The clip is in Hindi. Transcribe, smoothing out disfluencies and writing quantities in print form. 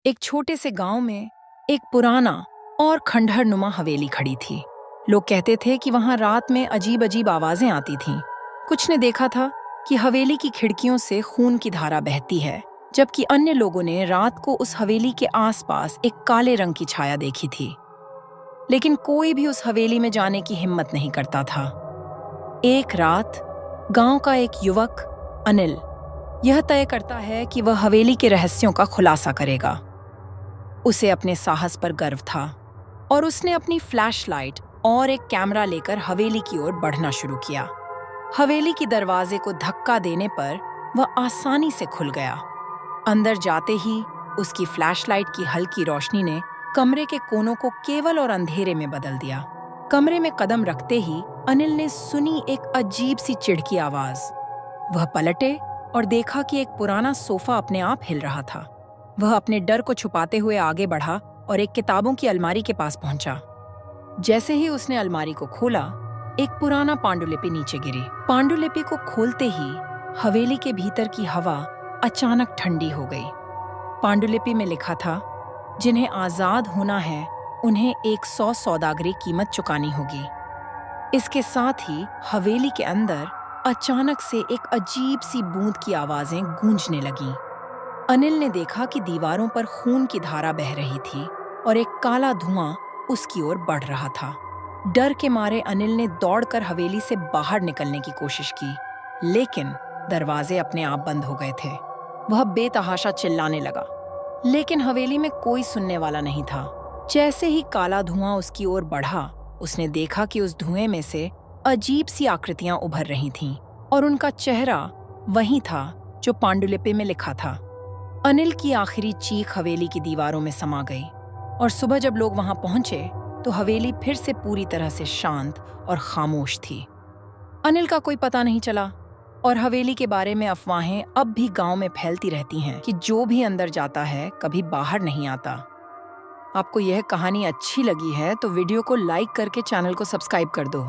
एक छोटे से गांव में एक पुराना और खंडहर नुमा हवेली खड़ी थी। लोग कहते थे कि वहां रात में अजीब अजीब आवाजें आती थीं। कुछ ने देखा था कि हवेली की खिड़कियों से खून की धारा बहती है, जबकि अन्य लोगों ने रात को उस हवेली के आसपास एक काले रंग की छाया देखी थी। लेकिन कोई भी उस हवेली में जाने की हिम्मत नहीं करता था। एक रात गांव का एक युवक अनिल यह तय करता है कि वह हवेली के रहस्यों का खुलासा करेगा। उसे अपने साहस पर गर्व था और उसने अपनी फ्लैशलाइट और एक कैमरा लेकर हवेली की ओर बढ़ना शुरू किया। हवेली की दरवाजे को धक्का देने पर वह आसानी से खुल गया। अंदर जाते ही उसकी फ्लैशलाइट की हल्की रोशनी ने कमरे के कोनों को केवल और अंधेरे में बदल दिया। कमरे में कदम रखते ही अनिल ने सुनी एक अजीब सी चिढ़की आवाज। वह पलटे और देखा कि एक पुराना सोफा अपने आप हिल रहा था। वह अपने डर को छुपाते हुए आगे बढ़ा और एक किताबों की अलमारी के पास पहुंचा। जैसे ही उसने अलमारी को खोला, एक पुराना पांडुलिपि नीचे गिरी। पांडुलिपि को खोलते ही हवेली के भीतर की हवा अचानक ठंडी हो गई। पांडुलिपि में लिखा था, जिन्हें आजाद होना है उन्हें 100 सौदागरी कीमत चुकानी होगी। इसके साथ ही हवेली के अंदर अचानक से एक अजीब सी बूंद की आवाजें गूंजने लगीं। अनिल ने देखा कि दीवारों पर खून की धारा बह रही थी और एक काला धुआं उसकी ओर बढ़ रहा था। डर के मारे अनिल ने दौड़कर हवेली से बाहर निकलने की कोशिश की, लेकिन दरवाजे अपने आप बंद हो गए थे। वह बेतहाशा चिल्लाने लगा, लेकिन हवेली में कोई सुनने वाला नहीं था। जैसे ही काला धुआं उसकी ओर बढ़ा, उसने देखा कि उस धुएं में से अजीब सी आकृतियां उभर रही थीं और उनका चेहरा वही था जो पांडुलिपि में लिखा था। अनिल की आखिरी चीख हवेली की दीवारों में समा गई और सुबह जब लोग वहां पहुंचे तो हवेली फिर से पूरी तरह से शांत और खामोश थी। अनिल का कोई पता नहीं चला और हवेली के बारे में अफवाहें अब भी गांव में फैलती रहती हैं कि जो भी अंदर जाता है कभी बाहर नहीं आता। आपको यह कहानी अच्छी लगी है तो वीडियो को लाइक करके चैनल को सब्सक्राइब कर दो।